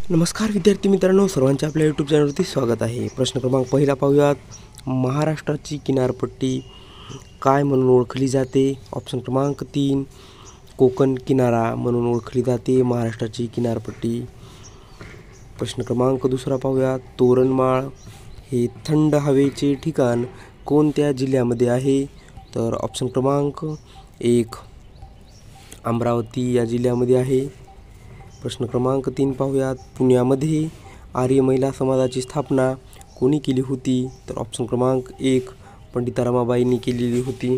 नमस्कार विद्यार्थी मित्रांनो, सर्वांचे आपल्या यूट्यूब चॅनलवरती स्वागत आहे. प्रश्न क्रमांक पहिला पाहूयात. महाराष्ट्राची किनारपट्टी काय म्हणून ओळखली जाते? ऑप्शन क्रमांक 3 कोकण किनारा म्हणून ओळखली जाते महाराष्ट्राची किनारपट्टी. प्रश्न क्रमांक दुसरा पाहूयात. तोरणमाळ हे थंड हवेचे ठिकाण कोणत्या जिल्ह्यामध्ये आहे? तर ऑप्शन क्रमांक 1 अमरावती या जिल्ह्यामध्ये आहे. प्रश्न क्रमांक 3 पाहूयात. पुण्यामध्ये आर्य महिला समाजाची स्थापना कोणी केली होती? तर ऑप्शन क्रमांक 1 पंडिता रमाबाईंनी केलेली होती.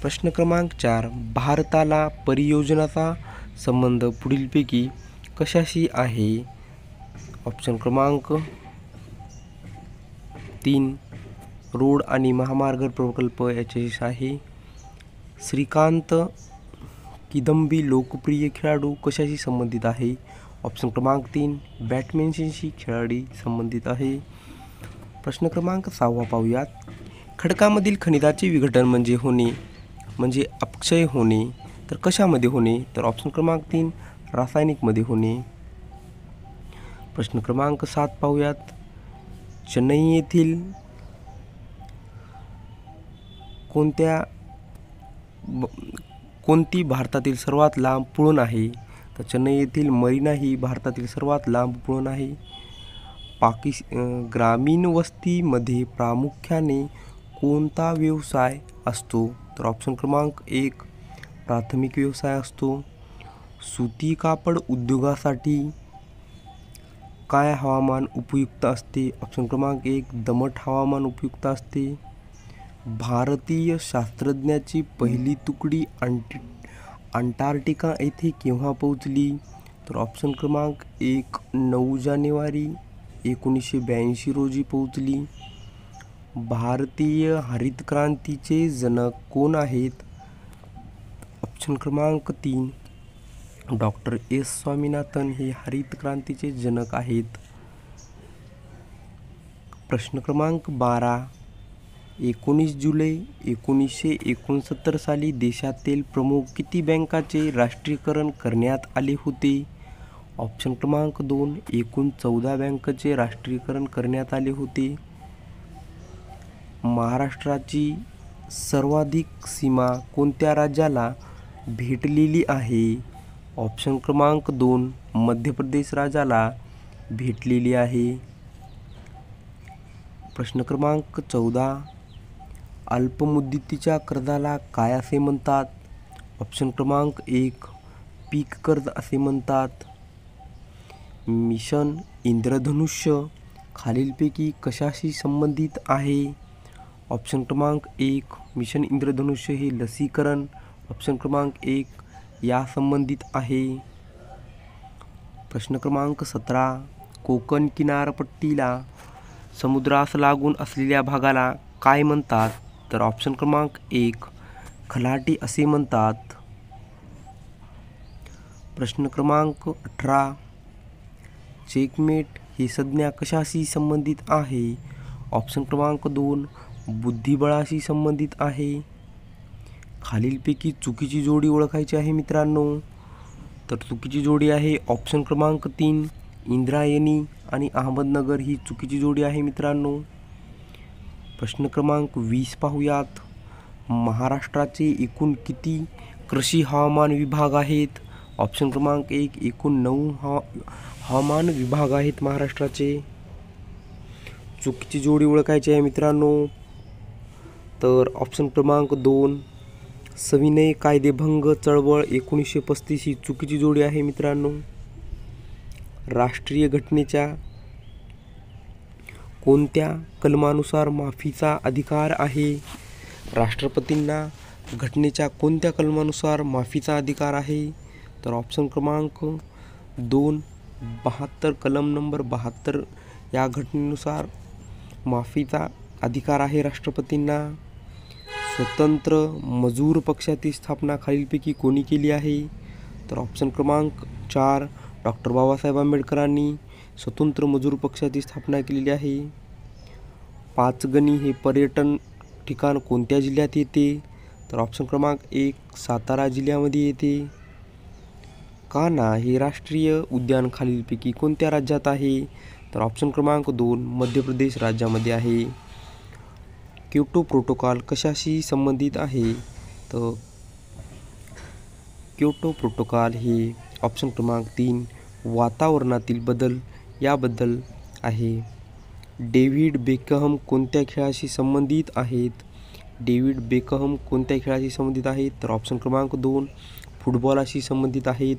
प्रश्न क्रमांक 4 भारताला परियोजनाचा संबंध पुढीलपैकी कशाशी आहे? ऑप्शन क्रमांक 3 रोड आणि महामार्ग प्रकल्प याच्याशी आहे. श्रीकांत किदंबी लोकप्रिय खेळाडू कशाशी संबंधित आहे? ऑप्शन क्रमांक 3 बॅडमिंटनशी खेळाडी संबंधित आहे. प्रश्न क्रमांक 6 पाहूयात. खडकामधील खनिजाचे विघटन म्हणजे अपक्षय होणे तर कशामध्ये होणे? तर ऑप्शन क्रमांक 3 रासायनिकमध्ये होणे. प्रश्न क्रमांक 7 पाहूयात. चेन्नई येथील कोणती भारतातील सर्वात लांब पुळण आहे? तर चेन्नई येथील मरीना ही भारतातील सर्वात लांब पुळण आहे. ग्रामीण वस्तीमध्ये प्रामुख्याने कोणता व्यवसाय असतो? तर ऑप्शन क्रमांक 1 प्राथमिक व्यवसाय असतो. सुती कापड उद्योगासाठी काय हवामान उपयुक्त असते? ऑप्शन क्रमांक 1 दमट हवामान उपयुक्त असते. भारतीय शास्त्रज्ञाची पहिली तुकडी अंटार्क्टिका येथे केव्हा पोहोचली? तर ऑप्शन क्रमांक 1 9 जानेवारी 1982 रोजी पोहोचली. भारतीय हरित क्रांतीचे जनक कोण आहेत? ऑप्शन क्रमांक 3 डॉक्टर एस स्वामीनाथन हे हरित क्रांतीचे जनक आहेत. प्रश्न क्रमांक 12 19 जुलै 1969 साली देशातील प्रमुख किती बँकांचे राष्ट्रीयकरण करण्यात आले होते? ऑप्शन क्रमांक 2 एकूण 14 बँकांचे राष्ट्रीयकरण करण्यात आले होते. महाराष्ट्राची सर्वाधिक सीमा कोणत्या राज्याला भेटलेली आहे? ऑप्शन क्रमांक 2 मध्य प्रदेश राज्याला भेटलेली आहे. प्रश्न क्रमांक 14 अल्पमुदतीच्या कर्जाला काय असे म्हणतात? ऑप्शन क्रमांक 1 पीक कर्ज असे म्हणतात. मिशन इंद्रधनुष्य खालीलपैकी कशाशी संबंधित आहे? ऑप्शन क्रमांक 1 मिशन इंद्रधनुष्य हे लसीकरण ऑप्शन क्रमांक 1 या संबंधित आहे. प्रश्न क्रमांक 17 कोकण किनारपट्टीला समुद्रास लागून असलेल्या भागाला काय म्हणतात? तर ऑप्शन क्रमांक 1 खलाटी असे म्हणतात. प्रश्न क्रमांक 18 चेकमेट ही संज्ञा कशाशी संबंधित आहे? ऑप्शन क्रमांक 2 बुद्धिबळाशी संबंधित आहे. खालीलपैकी चुकीची जोडी ओळखायची आहे मित्रांनो. तर चुकीची जोडी आहे ऑप्शन क्रमांक 3 इंद्रायणी आणि अहमदनगर ही चुकीची जोडी आहे मित्रांनो. प्रश्न क्रमांक 20 पाहूयात. महाराष्ट्राचे एकूण किती कृषी हवामान विभाग आहेत? ऑप्शन क्रमांक 1 एकूण 9 हवामान विभाग आहेत महाराष्ट्राचे. चुकीची जोडी ओळखायची आहे मित्रांनो. तर ऑप्शन क्रमांक 2 सविनय कायदेभंग चळवळ 1935 ही चुकीची जोडी आहे मित्रांनो. राष्ट्रीय घटनेच्या कोणत्या कलमानुसार माफीचा अधिकार आहे? राष्ट्रपतींना घटनेच्या कोणत्या कलमानुसार माफीचा अधिकार आहे? तर ऑप्शन क्रमांक 2 72 कलम नंबर 72 या घटनेनुसार माफीचा अधिकार आहे राष्ट्रपतींना. स्वतंत्र मजूर पक्षाची स्थापना खालीलपैकी कोणी केली आहे? तर ऑप्शन क्रमांक 4 डॉक्टर बाबासाहेब आंबेडकरांनी स्वतंत्र मजूर पक्षाची स्थापना केलेली आहे. पाचगणी हे पर्यटन ठिकाण कोणत्या जिल्ह्यात येते? तर ऑप्शन क्रमांक 1 सातारा जिल्ह्यामध्ये येते. कान्हा हे राष्ट्रीय उद्यान खालीलपैकी कोणत्या राज्यात आहे? तर ऑप्शन क्रमांक 2 मध्य प्रदेश राज्यामध्ये आहे. क्योटो प्रोटोकॉल कशाशी संबंधित आहे? तर क्योटो प्रोटोकॉल हे ऑप्शन क्रमांक 3 वातावरणातील बदल याबद्दल आहे. डेव्हिड बेकहम कोणत्या खेळाशी संबंधित आहेत? डेव्हिड बेकहम कोणत्या खेळाशी संबंधित आहेत? तर ऑप्शन क्रमांक 2 फुटबॉलाशी संबंधित आहेत.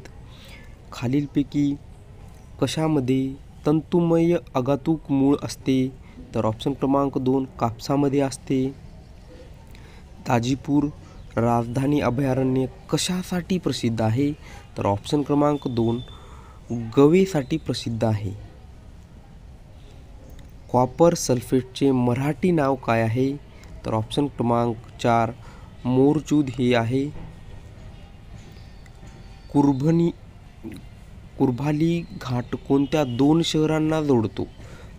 खालीलपैकी कशामध्ये तंतुमय अगातूक मूळ असते? तर ऑप्शन क्रमांक 2 कापसामध्ये असते. दाजीपूर राजधानी अभयारण्य कशासाठी प्रसिद्ध आहे? तर ऑप्शन क्रमांक 2 गवेसाठी प्रसिद्ध आहे. कॉपर सल्फेटचे मराठी नाव काय आहे? तर ऑप्शन क्रमांक 4 मोरचूद हे आहे. कुर्भाली घाट कोणत्या 2 शहरांना जोडतो?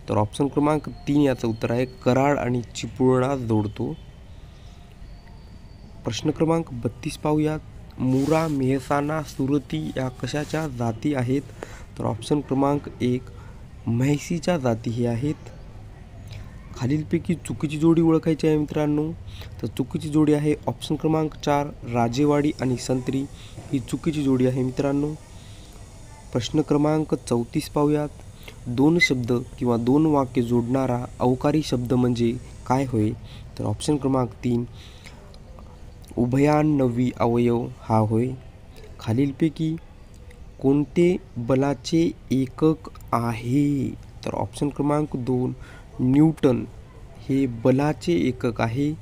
तर ऑप्शन क्रमांक 3 याचं उत्तर आहे कराड आणि चिपळूणला जोडतो. प्रश्न क्रमांक 32 पाहूयात. मुरा, मेहसाणा, सुरती या कशाच्या जाती आहेत? तर ऑप्शन क्रमांक 1 म्हैसीच्या जाती हे आहेत. खालीलपैकी चुकीची जोडी ओळखायची आहे मित्रांनो. तर चुकीची जोडी आहे ऑप्शन क्रमांक 4 राजेवाडी आणि संत्री ही चुकीची जोडी आहे मित्रांनो. प्रश्न क्रमांक 34 पाहूयात. 2 शब्द किंवा 2 वाक्य जोडणारा अवकारी शब्द म्हणजे काय होय? तर ऑप्शन क्रमांक 3 उभयान्वयी अवयव हा होय. खालीलपैकी कोणते बलाचे एकक आहे? तर ऑप्शन क्रमांक 2 न्यूटन हे बलाचे एकक आहे.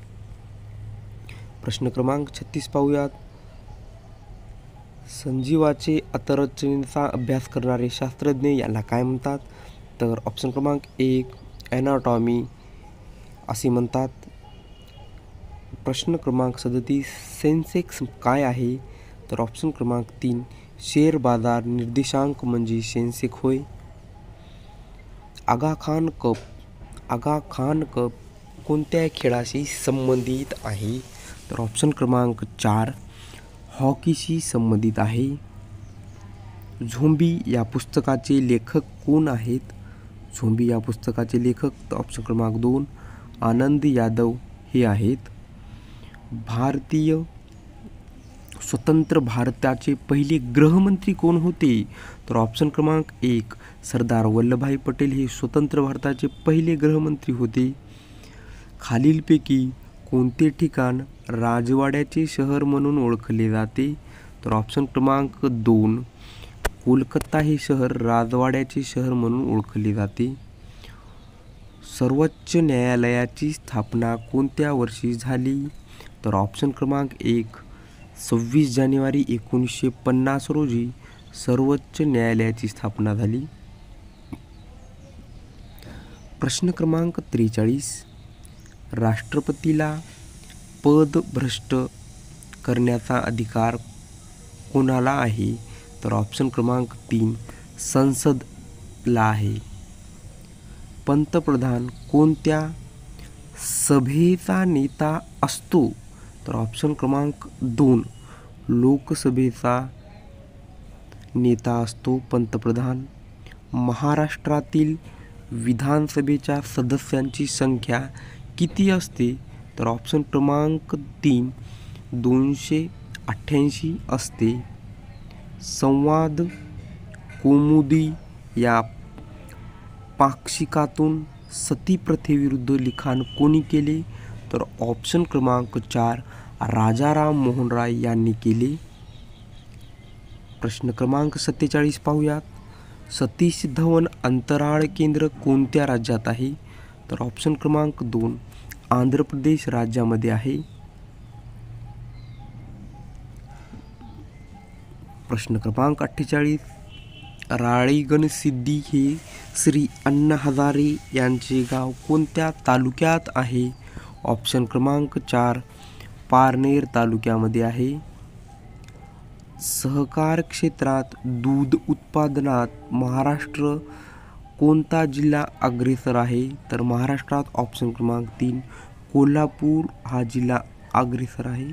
प्रश्न क्रमांक 36 पाहूयात. संजीवाचे आंतररचनेचा अभ्यास करणारे शास्त्रज्ञ याला काय म्हणतात? तर ऑप्शन क्रमांक 1 ॲनाटॉमी असे म्हणतात. प्रश्न क्रमांक 37 सेन्सेक्स काय आहे? तर ऑप्शन क्रमांक 3 शेअर बाजार निर्देशांक म्हणजे सेन्सेक होय. आगा खान कप कोणत्या खेळाशी संबंधित आहे? तर ऑप्शन क्रमांक 4 हॉकीशी संबंधित आहे. झोंबी या पुस्तकाचे लेखक कोण आहेत? झोंबी या पुस्तकाचे लेखक तर ऑप्शन क्रमांक 2 आनंद यादव हे आहेत. स्वतंत्र भारताचे पहिले गृहमंत्री कोण होते? तर ऑप्शन क्रमांक 1 सरदार वल्लभभाई पटेल हे स्वतंत्र भारताचे पहिले गृहमंत्री होते. खालीलपैकी कोणते ठिकाण राजवाड्याचे शहर म्हणून ओळखले जाते? तर ऑप्शन क्रमांक 2 कोलकाता हे शहर राजवाड्याचे शहर म्हणून ओळखले जाते. सर्वोच्च न्यायालयाची स्थापना कोणत्या वर्षी झाली? तर ऑप्शन क्रमांक 1 26 जानेवारी 1950 रोजी सर्वोच्च न्यायालयाची स्थापना झाली. प्रश्न क्रमांक 43 राष्ट्रपतीला पदभ्रष्ट करण्याचा अधिकार कोणाला आहे? तर ऑप्शन क्रमांक 3 संसदला आहे. पंतप्रधान कोणत्या सभेचा नेता असतो? तर ऑप्शन क्रमांक 2 लोकसभेचा नेता असतो पंतप्रधान. महाराष्ट्रातील विधानसभेच्या सदस्यांची संख्या किती असते? तर ऑप्शन क्रमांक 3 288 असते. संवाद कौमुदी या पाक्षिकातून सती प्रथेविरुद्ध लिखाण कोणी केले? तर ऑप्शन क्रमांक 4 राजाराम मोहन राय यांनी केले. प्रश्न क्रमांक 47 पाहूयात. सतीश धवन अंतराळ केंद्र कोणत्या राज्यात आहे? तर ऑप्शन क्रमांक 2 आंध्र प्रदेश राज्यामध्ये आहे. प्रश्न क्रमांक 48 राळेगणसिद्धी हे श्री अण्णा हजारे यांचे गाव कोणत्या तालुक्यात आहे? ऑप्शन क्रमांक 4 पारनेर तालुक्यामध्ये आहे. सहकार क्षेत्रात दूध उत्पादनात महाराष्ट्र कोणता जिल्हा अग्रेसर आहे? तर महाराष्ट्रात ऑप्शन क्रमांक 3 कोल्हापूर हा जिल्हा अग्रेसर आहे.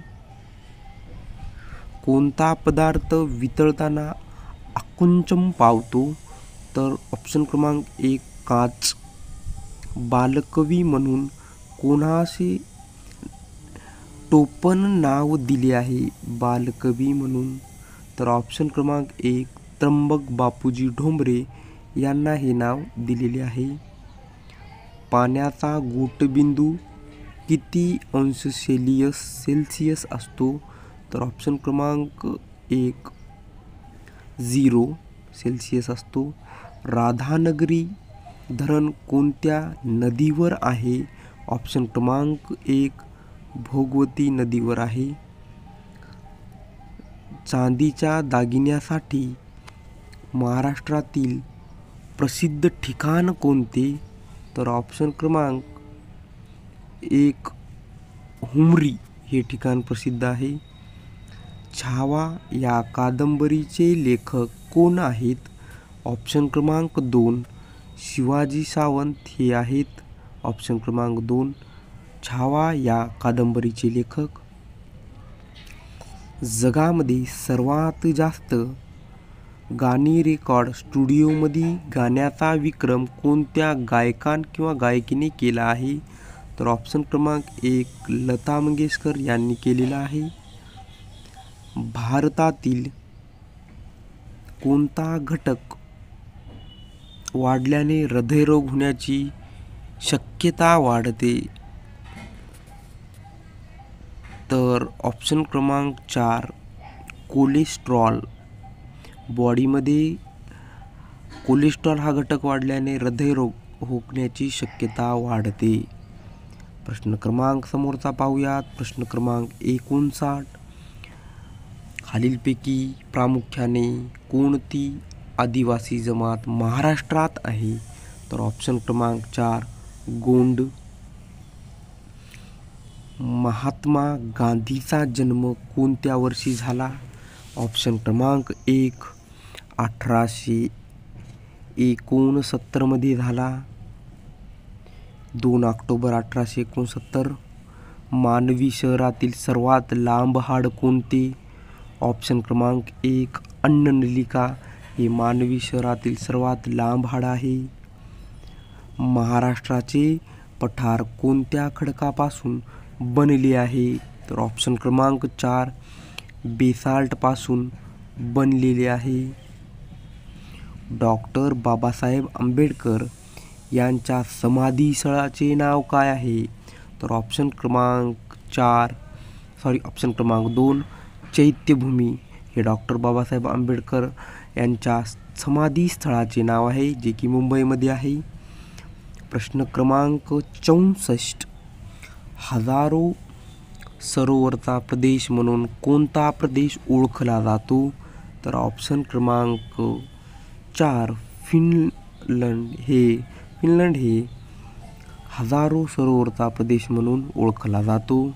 कोणता पदार्थ वितळताना आकुंचन पावतो? तर ऑप्शन क्रमांक 1 काच. बालकवी म्हणून कोणाचे टोपण नाव दिले आहे? बालकवी म्हणून तर ऑप्शन क्रमांक 1 त्र्यंबक बापूजी ढोंबरे यांना हे नाव दिलेले आहे. पाण्याचा गोटबिंदू किती अंश सेल्सिअस असतो? तर ऑप्शन क्रमांक 1 0 सेल्सिअस असतो. राधानगरी धरण कोणत्या नदीवर आहे? ऑप्शन क्रमांक 1 भोगवती नदीवर आहे. चांदीच्या दागिन्यासाठी महाराष्ट्रातील प्रसिद्ध ठिकाण कोणते? तर ऑप्शन क्रमांक 1 हुमरी हे ठिकाण प्रसिद्ध आहे. छावा या कादंबरीचे लेखक कोण आहेत? ऑप्शन क्रमांक 2 शिवाजी सावंत हे आहेत. ऑप्शन क्रमांक 2 छावा या कादंबरीचे लेखक. जगामध्ये सर्वात जास्त गाणी रेकॉर्ड स्टुडिओमध्ये गाण्याचा विक्रम कोणत्या गायकान किंवा गायकीने केला आहे? तर ऑप्शन क्रमांक 1 लता मंगेशकर यांनी केलेला आहे. भारतातील कोणता घटक वाढल्याने हृदयरोग होण्याची शक्यता वाढते? तर ऑप्शन क्रमांक 4 कोलेस्ट्रॉल. बॉडीमध्ये कोलेस्ट्रॉल हा घटक वाढल्याने हृदयरोग होण्याची शक्यता वाढते. प्रश्न क्रमांक समोरचा पाहूयात. प्रश्न क्रमांक 59. खालीलपैकी प्रामुख्याने कोणती आदिवासी जमात महाराष्ट्रात आहे? तर ऑप्शन क्रमांक 4 गोंड. महात्मा गांधीचा जन्म कोणत्या वर्षी झाला? ऑप्शन क्रमांक 1 1869 मध्ये झाला. 2 ऑक्टोबर 1869. मानवी शरीरातील सर्वात लांब हाड कोणते? ऑप्शन क्रमांक 1 अन्ननलिका हे मानवी शरीरातील सर्वात लांब हाड आहे. महाराष्ट्राचे पठार कोणत्या खडकापासून बनले आहे? तर ऑप्शन क्रमांक 4 बेसाल्टपासून बनलेले आहे. डॉक्टर बाबासाहेब आंबेडकर यांच्या समाधीस्थळाचे नाव काय आहे? तर ऑप्शन क्रमांक 2 चैत्यभूमी हे डॉक्टर बाबासाहेब आंबेडकर यांच्या समाधीस्थळाचे नाव आहे, जे की मुंबईमध्ये आहे. प्रश्न क्रमांक 64. हजारो सरोवरचा प्रदेश म्हणून कोणता प्रदेश ओळखला जातो? तर ऑप्शन क्रमांक 4 फिनलंड हे हजारो सरोवरचा प्रदेश म्हणून ओळखला जातो.